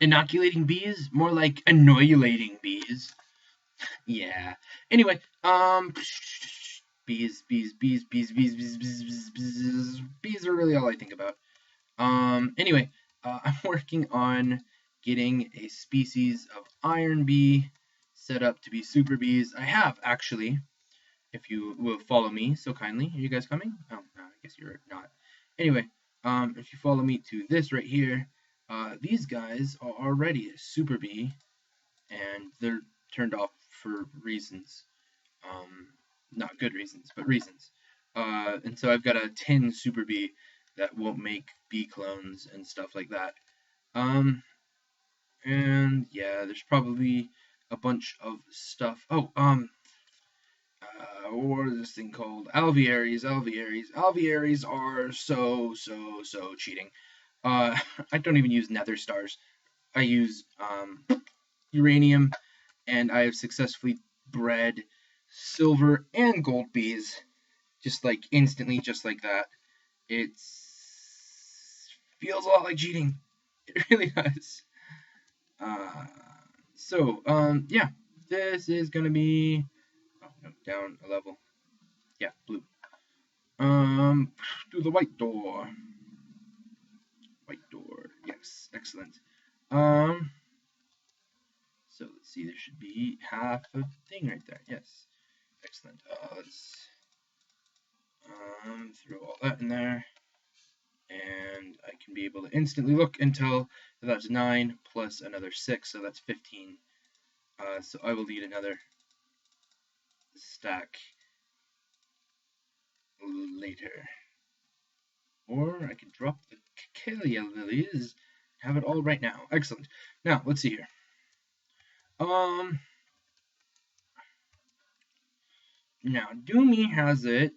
inoculating bees, more like annihilating bees. Yeah. Anyway, bees are really all I think about. Anyway, I'm working on getting a species of iron bee set up to be super bees. I have actually, if you will follow me so kindly. Are you guys coming? Oh, no, I guess you're not. Anyway, if you follow me to this right here, these guys are already a super bee, and they're turned off for reasons. Um, Not good reasons, but reasons. And so I've got a 10 super bee that won't make bee clones and stuff like that. And yeah, there's probably a bunch of stuff. Oh, what is this thing called? Alvearies. Alvearies are so cheating. I don't even use nether stars. I use uranium, and I have successfully bred silver and gold bees, just like instantly, just like that. It feels a lot like cheating. It really does. Uh, yeah, this is gonna be no, down a level. Yeah, blue. To the white door. White door. Yes, excellent. So let's see. There should be half a thing right there. Yes, excellent. Let's throw all that in there, and I can be able to instantly look until that's 9 plus another 6, so that's 15. So I will need another stack later. Or I can drop the Cacalia lilies, have it all right now. Excellent. Now, let's see here. Now, Doomy has it.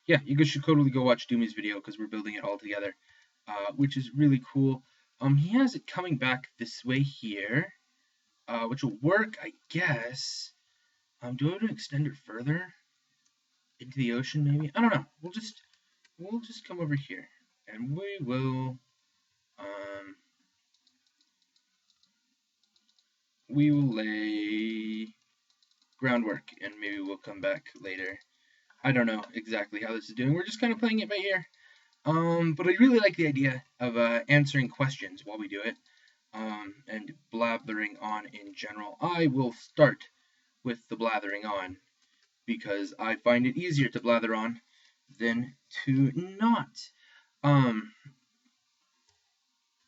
Yeah, you guys should totally go watch Doomy's video because we're building it all together, which is really cool. He has it coming back this way here, which will work, I guess. Do I want to extend it further into the ocean? Maybe, I don't know. We'll just come over here, and we will lay groundwork, and maybe we'll come back later. I don't know exactly how this is doing. We're just kind of playing it by ear. But I really like the idea of answering questions while we do it, and blathering on in general. I will start with the blathering on because I find it easier to blather on than to not.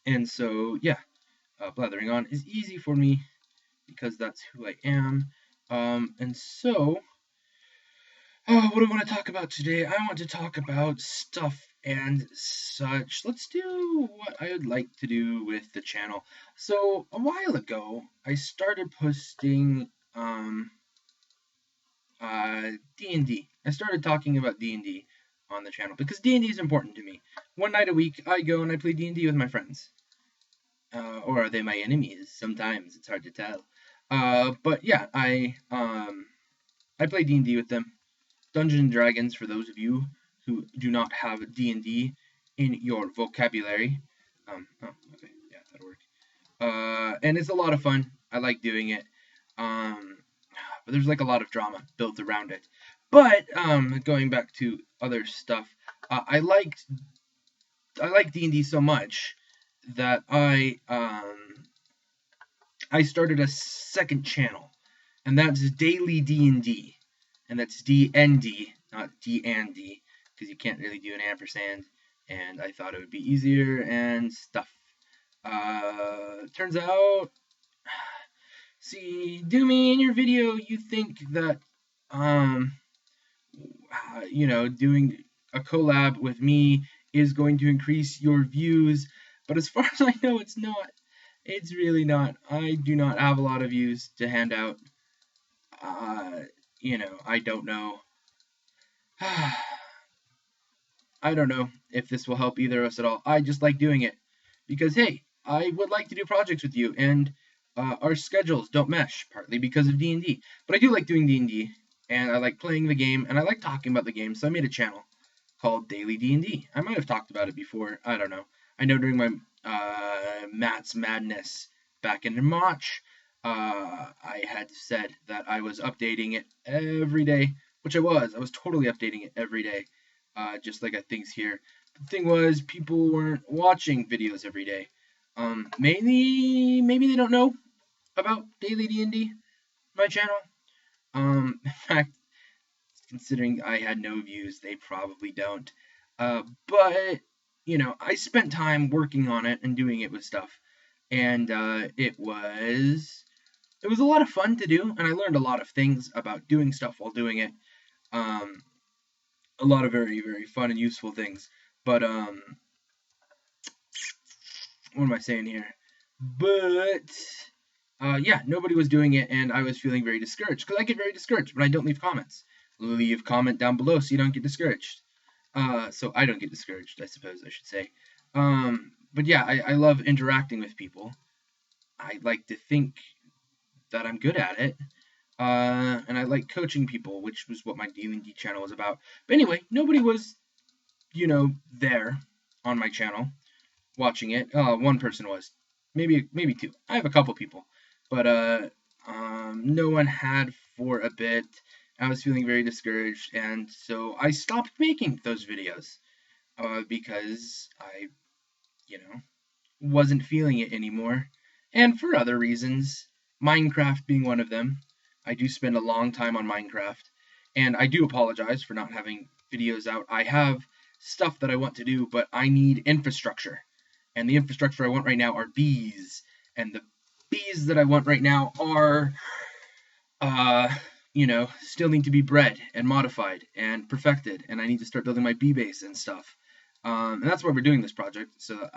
And so yeah, blathering on is easy for me because that's who I am. And so, what do I want to talk about today? I want to talk about stuff and such. Let's do what I would like to do with the channel. So, a while ago, I started posting D&D. I started talking about D&D on the channel because D&D is important to me. One night a week, I go and I play D&D with my friends. Or are they my enemies? Sometimes it's hard to tell. But yeah, I play D&D with them. Dungeons and Dragons, for those of you who do not have D&D in your vocabulary. Oh, okay, yeah, that'll work. And it's a lot of fun. I like doing it. But there's like a lot of drama built around it. But going back to other stuff, I like D&D so much that I started a second channel, and that's Daily D&D, and that's D&D, not D&D, because you can't really do an ampersand, and I thought it would be easier and stuff. Turns out, see, Doomy, in your video, you think that, doing a collab with me is going to increase your views, but as far as I know, it's not. It's really not. I do not have a lot of views to hand out. I don't know. I don't know if this will help either of us at all. I just like doing it because, hey, I would like to do projects with you, and our schedules don't mesh, partly because of D&D. But I do like doing D&D, and I like playing the game, and I like talking about the game, so I made a channel called Daily D&D. I might have talked about it before. I don't know. I know during my Matt's Madness back in March, I had said that I was updating it every day, which I was. I was totally updating it every day, just like at things here. The thing was, people weren't watching videos every day. Maybe they don't know about daily D&D, my channel. In fact, considering I had no views, they probably don't. But you know, I spent time working on it and doing it with stuff, and it was a lot of fun to do, and I learned a lot of things about doing stuff while doing it. Um, a lot of very, very fun and useful things. But what am I saying here? But yeah, nobody was doing it, and I was feeling very discouraged because I get very discouraged when I don't leave comments. Leave comment down below so you don't get discouraged. So I don't get discouraged, I suppose I should say. But yeah, I love interacting with people. I like to think that I'm good at it. And I like coaching people, which was what my D&D channel was about. But anyway, nobody was, you know, there on my channel watching it. One person was, maybe two. I have a couple people, but no one had for a bit. I was feeling very discouraged, and so I stopped making those videos because I, you know, wasn't feeling it anymore, and for other reasons, Minecraft being one of them. I do spend a long time on Minecraft, and I do apologize for not having videos out. I have stuff that I want to do, but I need infrastructure, and the infrastructure I want right now are bees, and the bees that I want right now are, you know, still need to be bred and modified and perfected, and I need to start building my bee base and stuff. And that's why we're doing this project. So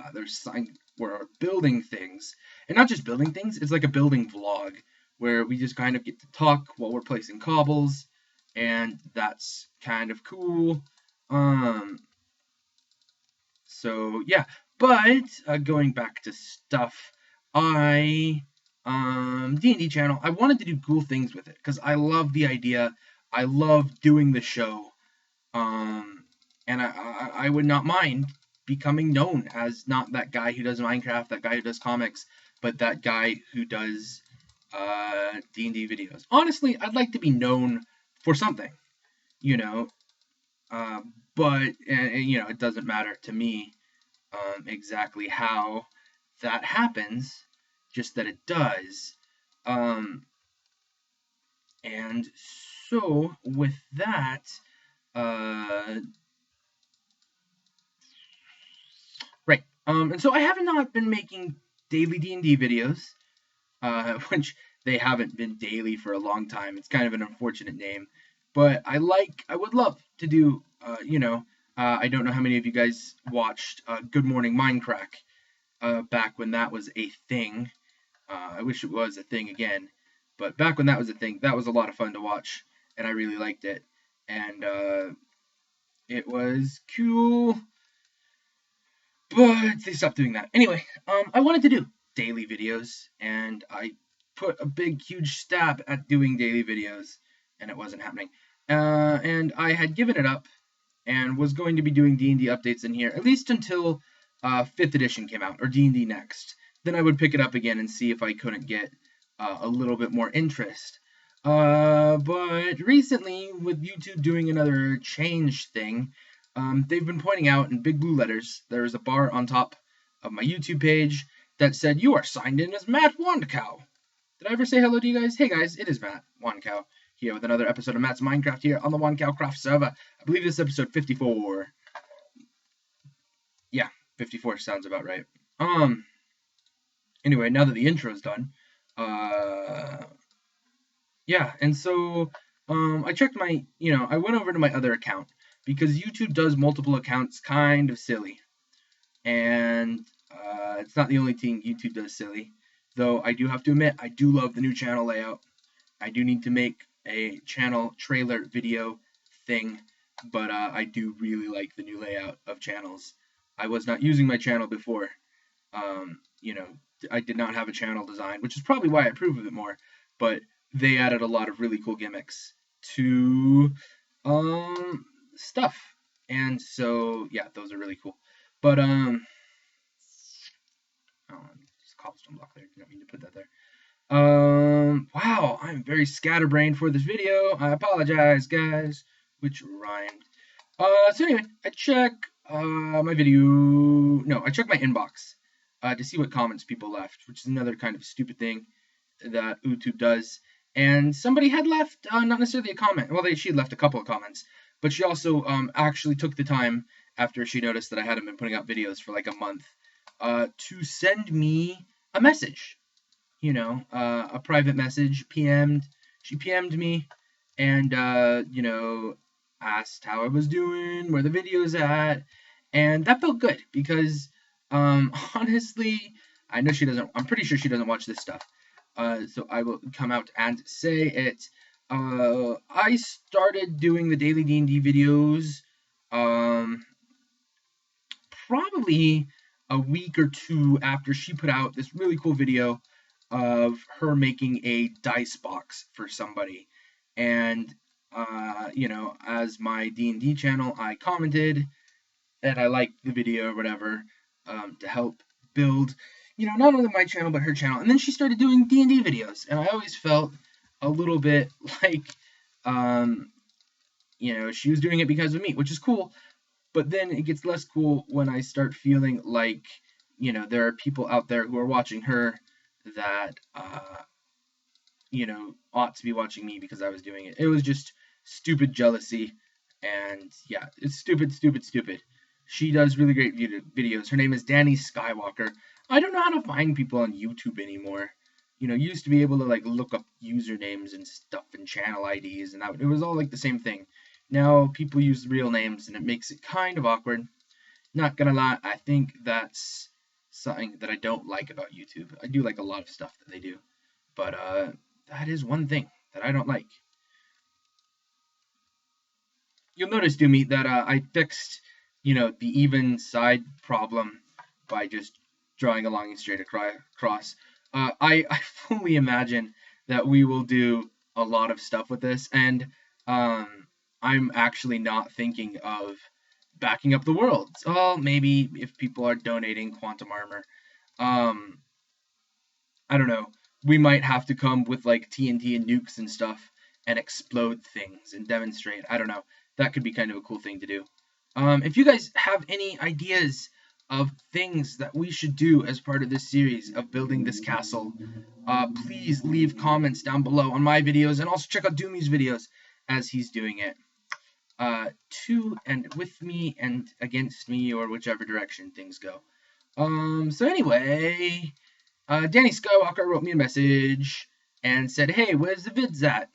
we're building things, and not just building things. It's like a building vlog where we just kind of get to talk while we're placing cobbles, and that's kind of cool. So yeah, but going back to stuff, D&D channel. I wanted to do cool things with it because I love the idea. I love doing the show. And I would not mind becoming known as not that guy who does Minecraft, that guy who does comics, but that guy who does D&D videos. Honestly, I'd like to be known for something, you know, but you know, it doesn't matter to me exactly how that happens, just that it does. And so with that, right. And so I have not been making daily D&D videos, which they haven't been daily for a long time. It's kind of an unfortunate name, but I would love to do, you know, I don't know how many of you guys watched Good Morning Minecraft back when that was a thing. I wish it was a thing again, but back when that was a thing, that was a lot of fun to watch, and I really liked it, and it was cool. But they stopped doing that. Anyway, I wanted to do daily videos, and I put a big, huge stab at doing daily videos, and it wasn't happening. And I had given it up, and was going to be doing D&D updates in here, at least until 5th edition came out, or D&D Next. Then I would pick it up again and see if I couldn't get a little bit more interest. But recently, with YouTube doing another change thing, they've been pointing out in big blue letters, there is a bar on top of my YouTube page that said, "You are signed in as Matt WandCow." Did I ever say hello to you guys? Hey guys, it is Matt WandCow here with another episode of Matt's Minecraft here on the WandCowCraft server. I believe this is episode 54. Yeah, 54 sounds about right. Anyway, now that the intro's done, yeah, and so I checked my, you know, I went over to my other account because YouTube does multiple accounts kind of silly. And it's not the only thing YouTube does silly. Though I do have to admit, I do love the new channel layout. I do need to make a channel trailer video thing, but I do really like the new layout of channels. I was not using my channel before. You know, I did not have a channel design, which is probably why I approve of it more. But they added a lot of really cool gimmicks to stuff, and so yeah, those are really cool. But cobblestone block there. Did not mean to put that there. Wow, I'm very scatterbrained for this video. I apologize, guys. Which rhymed. So anyway, I check my video. No, I check my inbox to see what comments people left, which is another kind of stupid thing that YouTube does. And somebody had left, not necessarily a comment. Well, she had left a couple of comments, but she also actually took the time after she noticed that I hadn't been putting out videos for like a month to send me a message. You know, a private message. She PM'd me, and you know, asked how I was doing, where the video's at, and that felt good because honestly, I know she doesn't. I'm pretty sure she doesn't watch this stuff. So I will come out and say it. I started doing the daily D&D videos probably a week or two after she put out this really cool video of her making a dice box for somebody. And you know, as my D&D channel, I commented and I liked the video or whatever to help build, you know, not only my channel but her channel. And then she started doing D&D videos, and I always felt a little bit like you know, she was doing it because of me, which is cool. But then it gets less cool when I start feeling like, you know, there are people out there who are watching her that you know, ought to be watching me because I was doing it. It was just stupid jealousy, and yeah, it's stupid, stupid, stupid. She does really great videos. Her name is Danny Skywalker. I don't know how to find people on YouTube anymore. You know, you used to be able to like look up usernames and stuff and channel IDs, and it was all like the same thing. Now people use real names, and it makes it kind of awkward. Not gonna lie, I think that's something that I don't like about YouTube. I do like a lot of stuff that they do, but that is one thing that I don't like. You'll notice, Doomy, that I fixed, you know, the even side problem by just drawing a long and straight across. I fully imagine that we will do a lot of stuff with this, and I'm actually not thinking of backing up the world. Well, maybe if people are donating quantum armor. I don't know. We might have to come with like TNT and nukes and stuff and explode things and demonstrate. I don't know. That could be kind of a cool thing to do. If you guys have any ideas of things that we should do as part of this series of building this castle, please leave comments down below on my videos, and also check out Doomy's videos as he's doing it. To and with me and against me, or whichever direction things go. So anyway, Danny Skywalker wrote me a message and said, hey, where's the vids at?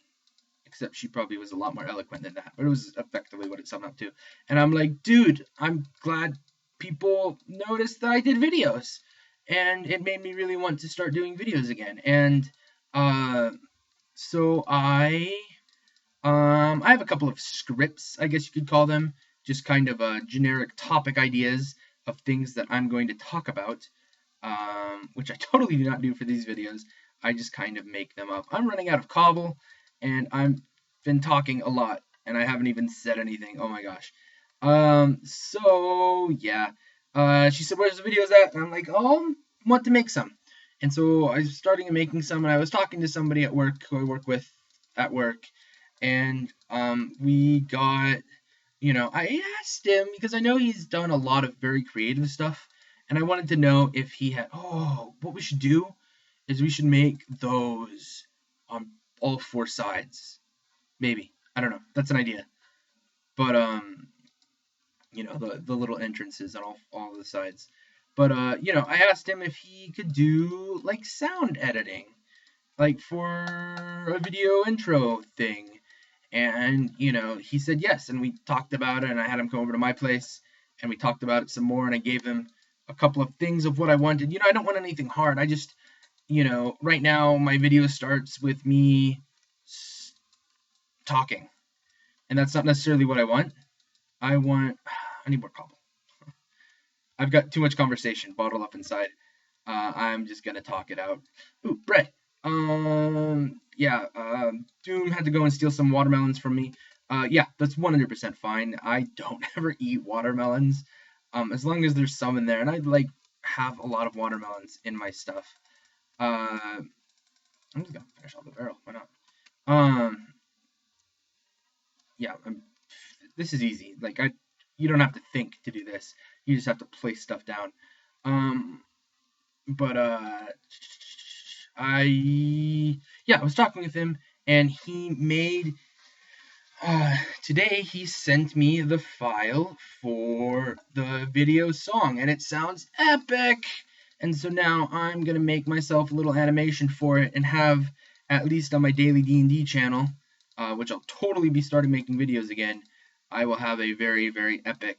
Except she probably was a lot more eloquent than that, but it was effectively what it summed up to. And I'm like, dude, I'm glad people noticed that I did videos, and it made me really want to start doing videos again. And so I have a couple of scripts, I guess you could call them, just kind of generic topic ideas of things that I'm going to talk about, which I totally do not do for these videos. I just kind of make them up. I'm running out of cobble, and I've been talking a lot, and I haven't even said anything. Oh my gosh. So yeah. She said, where's the videos at? And I'm like, oh, I want to make some. And so I was starting making some, and I was talking to somebody at work who I work with at work, and we got, you know, I asked him because I know he's done a lot of very creative stuff, and I wanted to know if he had, what we should do is we should make those on all four sides. Maybe. I don't know. That's an idea. But, you know, the little entrances on all the sides. But, you know, I asked him if he could do, like, sound editing, like, for a video intro thing. And, you know, he said yes, and we talked about it, and I had him come over to my place, and we talked about it some more, and I gave him a couple of things of what I wanted. You know, I don't want anything hard. I just, you know, right now my video starts with me talking, and that's not necessarily what I want. I need more cobble. I've got too much conversation bottled up inside. I'm just gonna talk it out. Ooh, bread. Yeah, Doom had to go and steal some watermelons from me. Yeah, that's 100% fine. I don't ever eat watermelons, as long as there's some in there. And I like have a lot of watermelons in my stuff. I'm just gonna finish off the barrel. Why not? Yeah. This is easy. Like you don't have to think to do this. You just have to place stuff down. But I was talking with him, and he made. Today he sent me the file for the video song, and it sounds epic. And so now I'm gonna make myself a little animation for it and have, at least on my daily D&D channel, which I'll totally be starting making videos again, I will have a very, very epic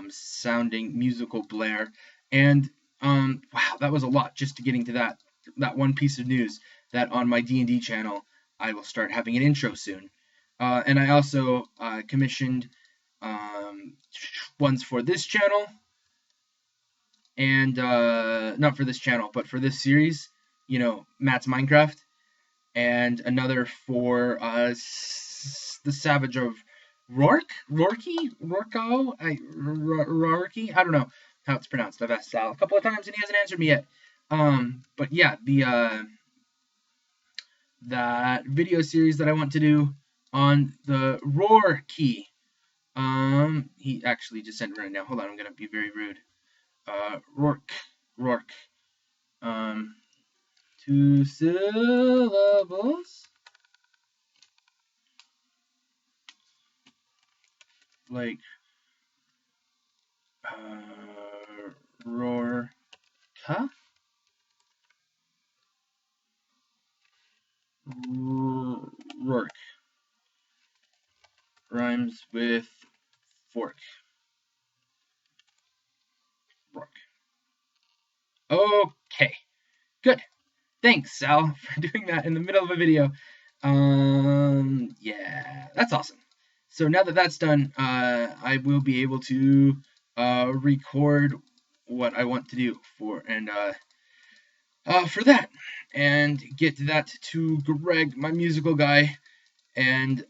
sounding musical blare. And wow, that was a lot just to getting to that one piece of news, that on my D&D channel I will start having an intro soon. And I also commissioned ones for this channel, and not for this channel, but for this series, you know, Matt's Minecraft, and another for the Savage of Rorky, I don't know how it's pronounced. I've asked Sal a couple of times and he hasn't answered me yet. But yeah, that video series that I want to do on the roar key. He actually just sent it right now. Hold on, I'm gonna be very rude. Rourke. 2 syllables. Like, Rourke. Rourke. Rhymes with fork. Rourke. Okay. Good. Thanks, Sal, for doing that in the middle of a video. Yeah, that's awesome. So now that that's done, I will be able to record what I want to do for that, and get that to Greg, my musical guy, and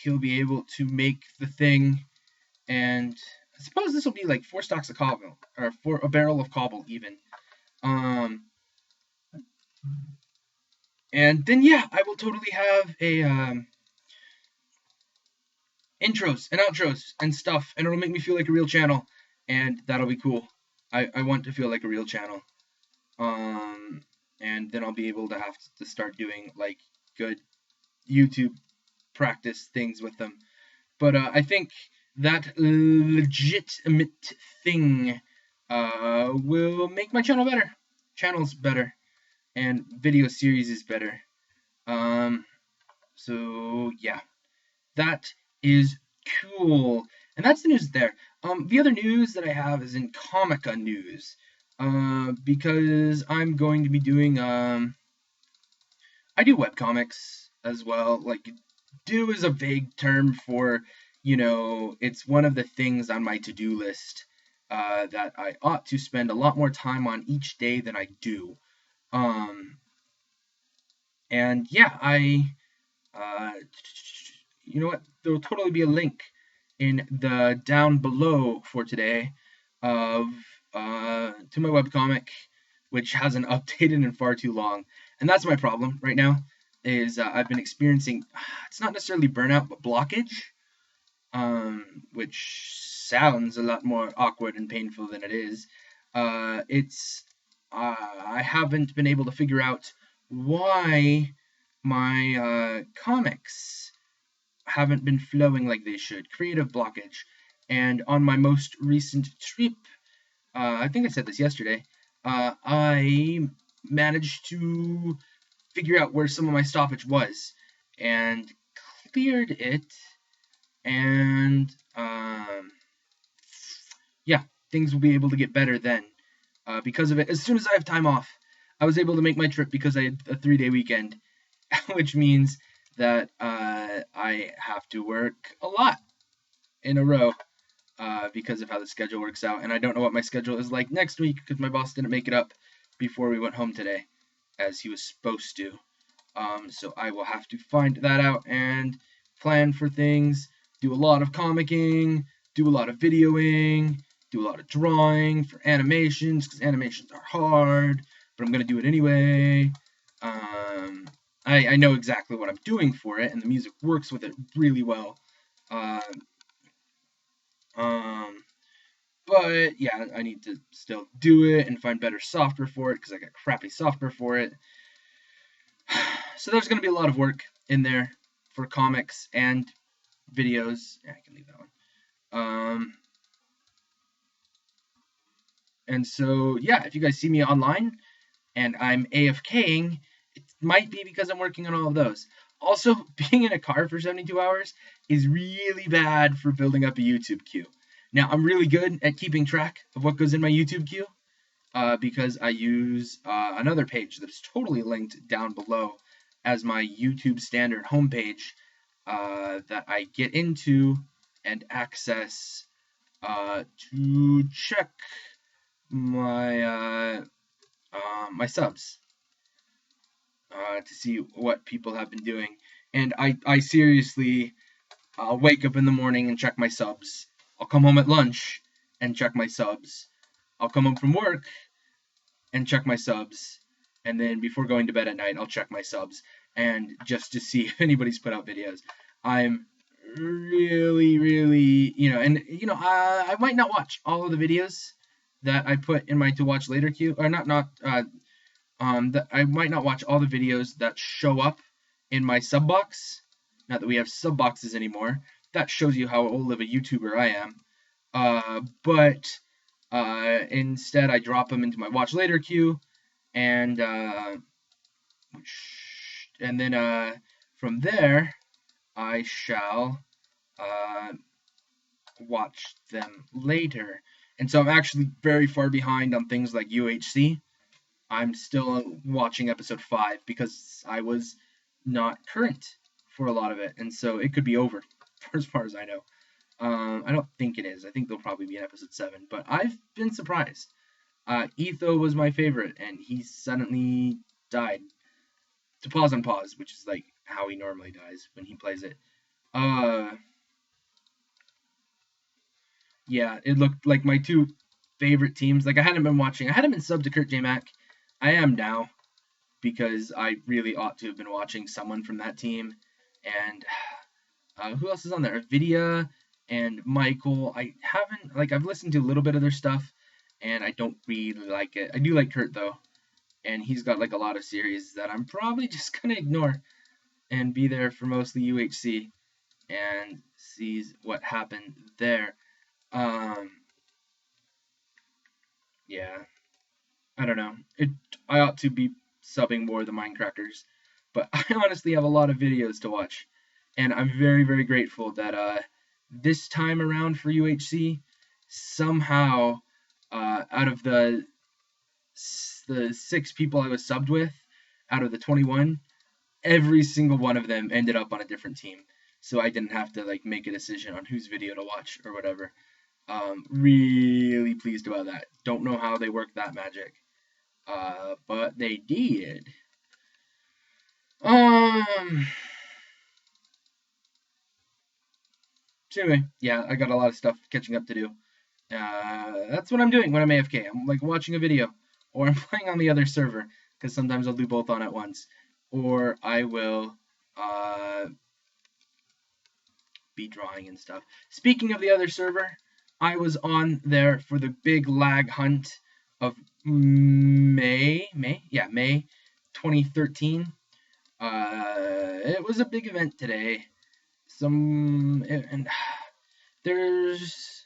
he'll be able to make the thing. And I suppose this will be like 4 stocks of cobble, or a barrel of cobble even. And then yeah, I will totally have a intros and outros and stuff, and it'll make me feel like a real channel, and that'll be cool. I want to feel like a real channel. And then I'll be able to have to start doing like good YouTube practice things with them. But I think that legitimate thing will make my channel better. Channel's better. And video series is better. So yeah, that is cool. And that's the news there. The other news that I have is in Comica news. Because I'm going to be doing, I do webcomics as well. Like, do is a vague term for, you know, it's one of the things on my to-do list that I ought to spend a lot more time on each day than I do. And yeah, you know what, there will totally be a link in the down below for today of to my webcomic, which hasn't updated in far too long. And that's my problem right now, is I've been experiencing, it's not necessarily burnout, but blockage, which sounds a lot more awkward and painful than it is. I haven't been able to figure out why my comics haven't been flowing like they should. Creative blockage. And on my most recent trip, I think I said this yesterday, I managed to figure out where some of my stoppage was and cleared it, and yeah, things will be able to get better then because of it. As soon as I have time off, I was able to make my trip because I had a 3-day weekend, which means that I have to work a lot in a row because of how the schedule works out. And I don't know what my schedule is like next week because my boss didn't make it up before we went home today, as he was supposed to. So I will have to find that out and plan for things, do a lot of comicking, do a lot of videoing, do a lot of drawing for animations, because animations are hard, but I'm going to do it anyway. I know exactly what I'm doing for it, and the music works with it really well. But yeah, I need to still do it and find better software for it, because I got crappy software for it. So there's going to be a lot of work in there for comics and videos. Yeah, I can leave that one. And so, yeah, if you guys see me online and I'm AFKing, it might be because I'm working on all of those. Also, being in a car for 72 hours is really bad for building up a YouTube queue. Now, I'm really good at keeping track of what goes in my YouTube queue because I use another page that's totally linked down below as my YouTube standard homepage that I get into and access to check my my subs to see what people have been doing. And I seriously, I'll wake up in the morning and check my subs. I'll come home at lunch and check my subs. I'll come home from work and check my subs. And then before going to bed at night, I'll check my subs and just to see if anybody's put out videos. I'm really, really, I might not watch all of the videos that I put in my to watch later queue, or that I might not watch all the videos that show up in my sub box. Not that we have sub boxes anymore. That shows you how old of a YouTuber I am. But instead, I drop them into my watch later queue, and then from there, I shall watch them later. And so I'm actually very far behind on things like UHC. I'm still watching episode 5 because I was not current for a lot of it, and so it could be over for as far as I know. I don't think it is. I think they'll probably be in episode 7, but I've been surprised. Etho was my favorite, and he suddenly died. To pause on pause, which is like how he normally dies when he plays it. Yeah, it looked like my two favorite teams. Like I hadn't been subbed to Kurt J. Mac. I am now because I really ought to have been watching someone from that team. And who else is on there? Vidya and Michael. I've listened to a little bit of their stuff, and I don't really like it. I do like Kurt though, and he's got like a lot of series that I'm probably just gonna ignore and be there for mostly UHC and sees what happened there. Yeah, I don't know. I ought to be subbing more of the Minecrafters, but I honestly have a lot of videos to watch, and I'm very, very grateful that this time around for UHC, somehow, out of the 6 people I was subbed with, out of the 21, every single one of them ended up on a different team, so I didn't have to like make a decision on whose video to watch or whatever. Really pleased about that. Don't know how they work that magic. But they did. So anyway, yeah, I got a lot of stuff catching up to do. That's what I'm doing when I'm AFK. I'm like watching a video, or I'm playing on the other server, because sometimes I'll do both on at once, or I will be drawing and stuff. Speaking of the other server, I was on there for the big lag hunt of May 2013. It was a big event today. And there's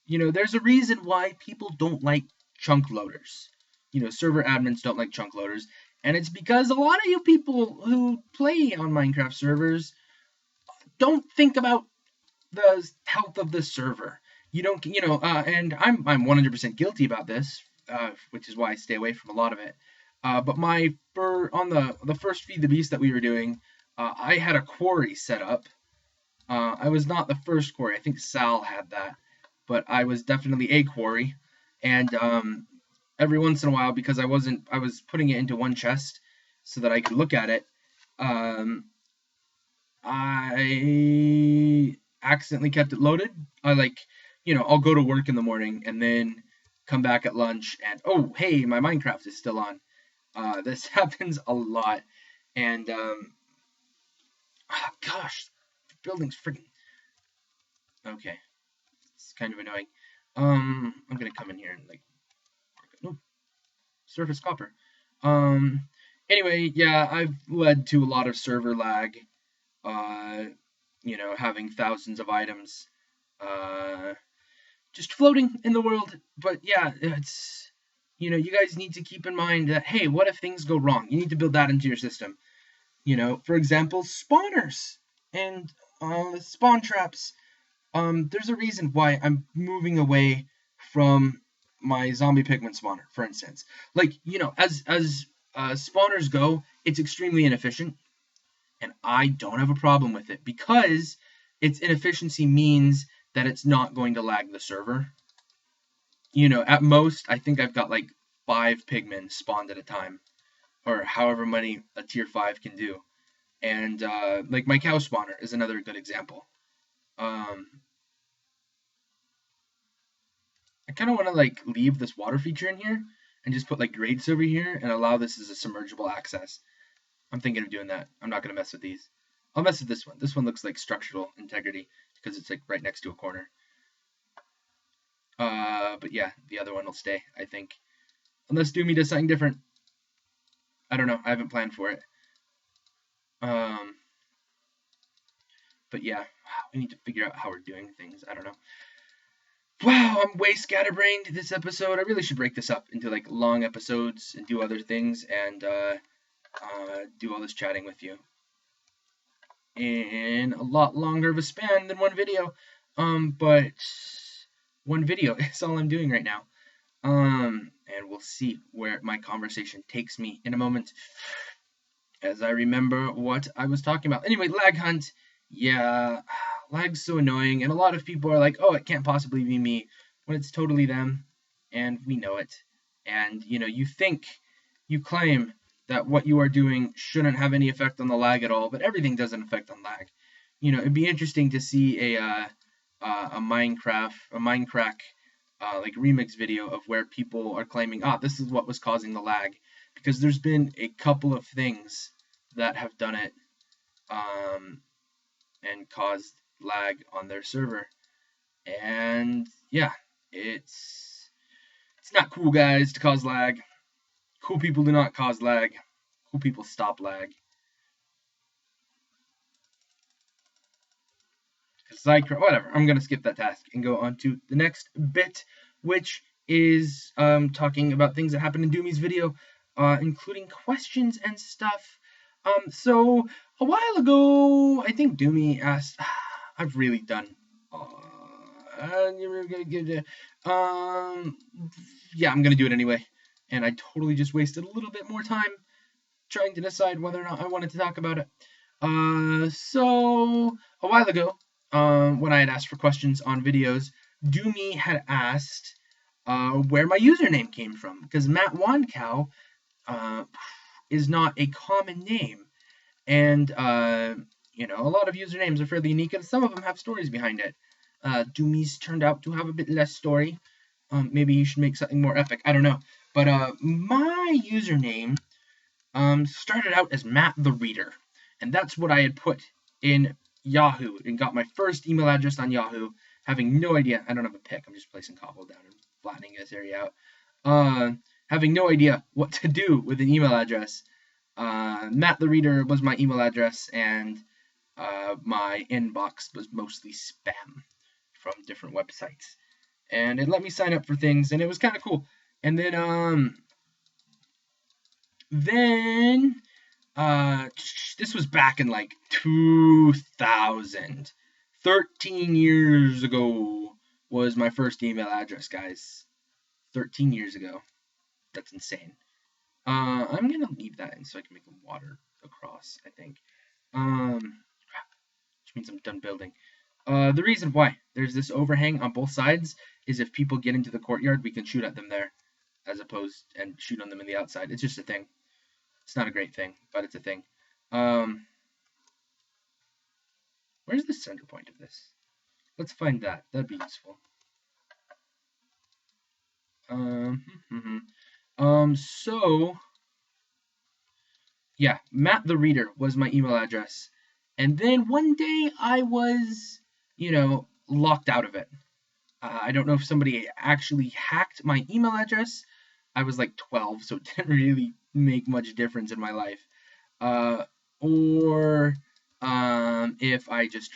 a reason why people don't like chunk loaders. Server admins don't like chunk loaders, and it's because a lot of you people who play on Minecraft servers don't think about the health of the server. You don't, and I'm 100% guilty about this, which is why I stay away from a lot of it. But on the first Feed the Beast that we were doing, I had a quarry set up. I was not the first quarry. I think Sal had that, but I was definitely a quarry. And every once in a while, because I was putting it into one chest so that I could look at it. I accidentally kept it loaded. I you know, I'll go to work in the morning and then come back at lunch and, oh, hey, my Minecraft is still on. This happens a lot. And, oh, gosh, the building's freaking, okay, it's kind of annoying. I'm gonna come in here and, like, no, surface copper. Um, anyway, yeah, I've led to a lot of server lag, uh, you know, having thousands of items, uh, just floating in the world. But yeah, it's, you know, you guys need to keep in mind that, hey, what if things go wrong? You need to build that into your system. You know, for example, spawners and spawn traps. There's a reason why I'm moving away from my zombie pigman spawner, for instance. Like, you know, as spawners go, it's extremely inefficient, and I don't have a problem with it because its inefficiency means that it's not going to lag the server. You know, at most, I think I've got like 5 pigmen spawned at a time, or however many a tier 5 can do. And like my cow spawner is another good example. Um, I kind of want to like leave this water feature in here and just put like grates over here and allow this as a submergible access. I'm thinking of doing that. I'm not going to mess with these. I'll mess with this one. This one looks like structural integrity because it's like right next to a corner. But yeah, the other one will stay, I think. Unless Doomy does something different. I don't know. I haven't planned for it. Um, but yeah, we need to figure out how we're doing things. I don't know. Wow, I'm way scatterbrained this episode. I really should break this up into like long episodes and do other things and do all this chatting with you in a lot longer of a span than one video. But one video is all I'm doing right now. And we'll see where my conversation takes me in a moment as I remember what I was talking about. Anyway, lag hunt. Yeah, lag's so annoying, and a lot of people are like, oh, it can't possibly be me, when it's totally them, and we know it. And, you know, you claim that what you are doing shouldn't have any effect on the lag at all, but everything does an effect on lag. You know, it'd be interesting to see a Minecraft like remix video of where people are claiming, this is what was causing the lag, because there's been a couple of things that have done it and caused lag on their server. And yeah, it's not cool, guys, to cause lag. Cool people do not cause lag. Cool people stop lag. Whatever. I'm gonna skip that task and go on to the next bit, which is talking about things that happened in Doomy's video, including questions and stuff. So a while ago, I think Doomy asked. I've really done. Yeah, I'm gonna do it anyway, and I totally just wasted a little bit more time trying to decide whether or not I wanted to talk about it. So a while ago, when I had asked for questions on videos, Doomy had asked where my username came from, because Matt WandCow is not a common name, and you know, a lot of usernames are fairly unique, and some of them have stories behind it. Doomy's turned out to have a bit less story. Maybe you should make something more epic. I don't know, but my username started out as Matt the Reader, and that's what I had put in Yahoo and got my first email address on Yahoo, having no idea. I don't have a pick. I'm just placing cobble down and flattening this area out. Having no idea what to do with an email address. Matt the Reader was my email address, and my inbox was mostly spam from different websites. And it let me sign up for things, and it was kind of cool. And then this was back in like 2000. 13 years ago was my first email address, guys. 13 years ago. That's insane. I'm gonna leave that in so I can make water across, I think. Which means I'm done building. The reason why there's this overhang on both sides is if people get into the courtyard, we can shoot at them there, as opposed and shoot on them in the outside. It's just a thing. It's not a great thing, but it's a thing. Where's the center point of this? Let's find that. That'd be useful. So yeah, Matt the Reader was my email address. And then one day I was, locked out of it. I don't know if somebody actually hacked my email address. I was like 12, so it didn't really make much difference in my life. Or if I just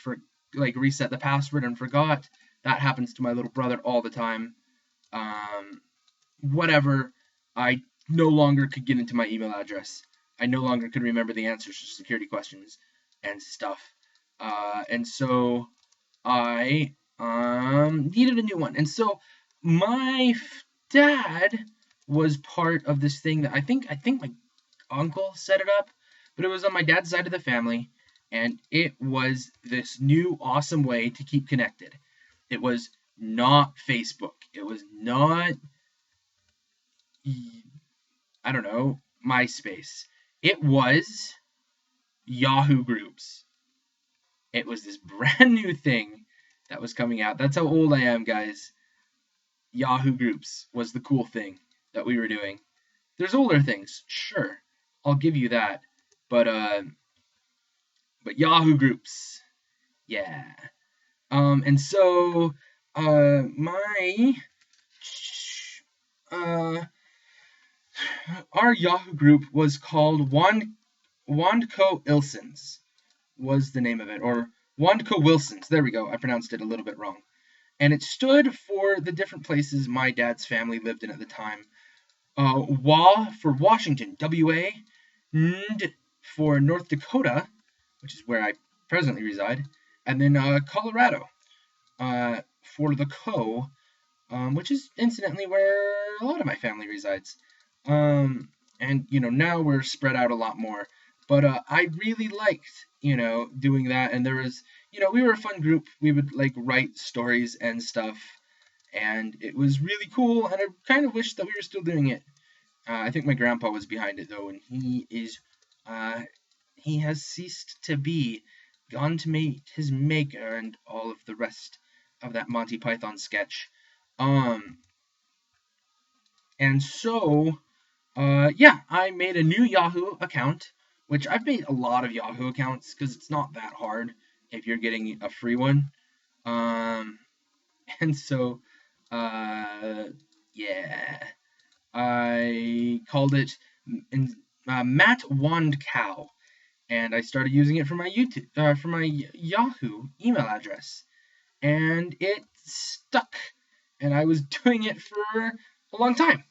reset the password and forgot. That happens to my little brother all the time. Um, Whatever. I no longer could get into my email address. I no longer could remember the answers to security questions and stuff. And so I needed a new one. And so my dad was part of this thing that I think my uncle set it up, but it was on my dad's side of the family, and it was this new awesome way to keep connected. It was not Facebook. It was not, I don't know, MySpace. It was Yahoo Groups. It was this brand new thing that was coming out. That's how old I am, guys. Yahoo Groups was the cool thing that we were doing. There's older things, sure. I'll give you that. But Yahoo Groups. Yeah. And so my our Yahoo group was called WandCowIlsons was the name of it, or WandCowWilsons. There we go. I pronounced it a little bit wrong. And it stood for the different places my dad's family lived in at the time. WA for Washington, WA, ND for North Dakota, which is where I presently reside, and then Colorado for the Co, which is incidentally where a lot of my family resides. And now we're spread out a lot more. But I really liked doing that, and there was we were a fun group. We would write stories and stuff, and it was really cool. And I kind of wish that we were still doing it. I think my grandpa was behind it though, and he has ceased to be, gone to meet his maker, and all of the rest of that Monty Python sketch. And so, yeah, I made a new Yahoo account, which I've made a lot of Yahoo accounts because it's not that hard if you're getting a free one. And so, yeah, I called it Matt WandCow, and I started using it for my for my Yahoo email address, and it stuck, and I was doing it for a long time.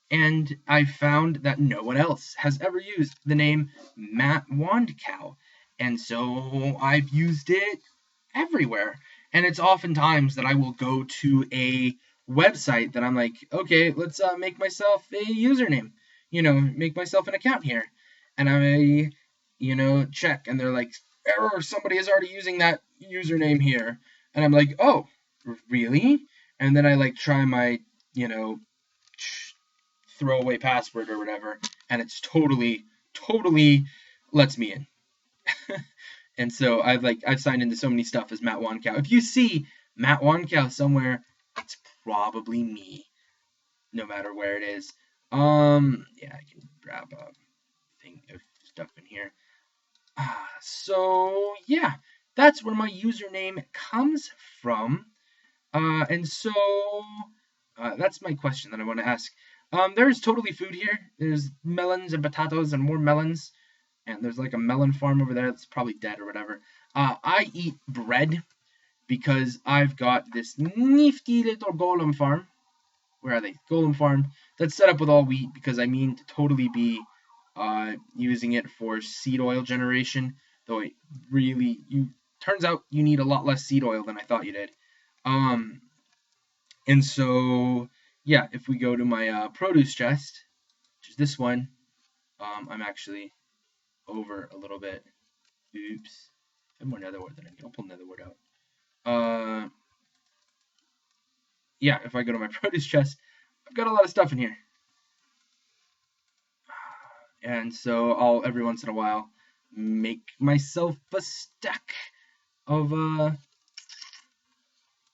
And I found that no one else has ever used the name Matt WandCow, and so I've used it everywhere. And it's oftentimes that I will go to a website that I'm like, okay, let's make myself a username, make myself an account here, and I, check, and they're like, error, somebody is already using that username here, and I'm like, oh, really? And then I try my, throwaway password or whatever, and it's totally lets me in. And so I've signed into so many stuff as Matt WandCow. If you see Matt WandCow somewhere, it's probably me, no matter where it is. Yeah, I can grab a thing of stuff in here. So yeah, that's where my username comes from. And so that's my question that I want to ask. There's totally food here. There's melons and potatoes and more melons. And there's a melon farm over there that's probably dead or whatever. I eat bread because I've got this nifty little golem farm. Where are they? Golem farm that's set up with all wheat because I mean to totally be using it for seed oil generation. Though it really turns out you need a lot less seed oil than I thought you did. And so yeah, if we go to my produce chest, which is this one, I'm actually over a little bit. Oops. I have more nether wart than I need. I'll pull nether wart out. Yeah, if I go to my produce chest, I've got a lot of stuff in here. And so I'll, every once in a while, make myself a stack of,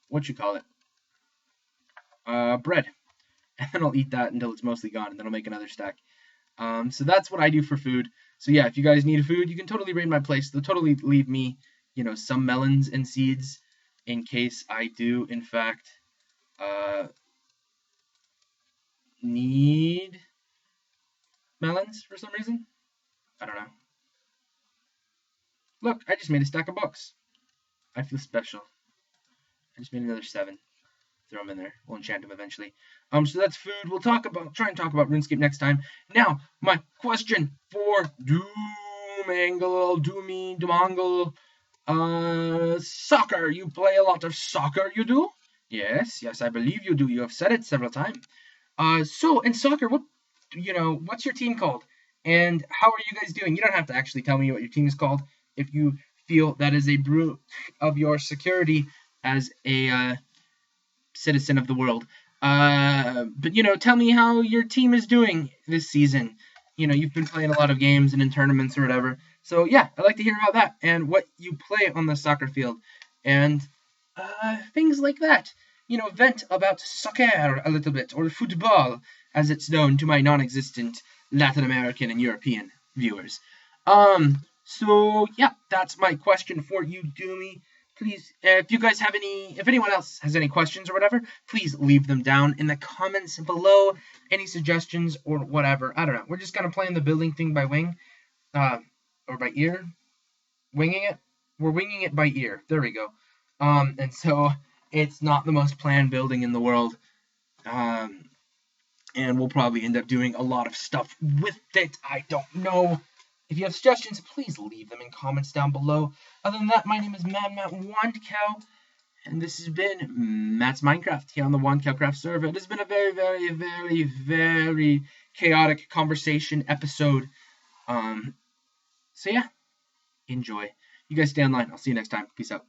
what you call it? Bread. and then I'll eat that until it's mostly gone, and then I'll make another stack. So that's what I do for food. So yeah, if you guys need food, you can totally raid my place. They'll totally leave me, some melons and seeds in case I do, in fact, need melons for some reason. I don't know. Look, I just made a stack of books. I feel special. I just made another 7. Throw them in there. We'll enchant them eventually. So that's food. We'll try and talk about RuneScape next time. Now, my question for Doomangle, soccer. You play a lot of soccer, you do? Yes, I believe you do. You have said it several times. So in soccer, what's your team called? And how are you guys doing? You don't have to actually tell me what your team is called if you feel that is a breach of your security as a citizen of the world. But tell me how your team is doing this season. You've been playing a lot of games and in tournaments or whatever. So yeah, I'd like to hear about that and what you play on the soccer field and things like that. Vent about soccer a little bit, or football, as it's known to my non-existent Latin American and European viewers. So yeah, that's my question for you, Doomy. Please, if anyone else has any questions or whatever, please leave them down in the comments below. Any suggestions or whatever. I don't know. We're just kind of playing the building thing by wing, or by ear. Winging it. We're winging it by ear. There we go. And so it's not the most planned building in the world. And we'll probably end up doing a lot of stuff with it. I don't know. If you have suggestions, please leave them in comments down below. Other than that, my name is Matt WandCow, and this has been Matt's Minecraft here on the WandCowCraft server. It has been a very, very, very, very chaotic conversation episode. So yeah, enjoy. You guys stay online. I'll see you next time. Peace out.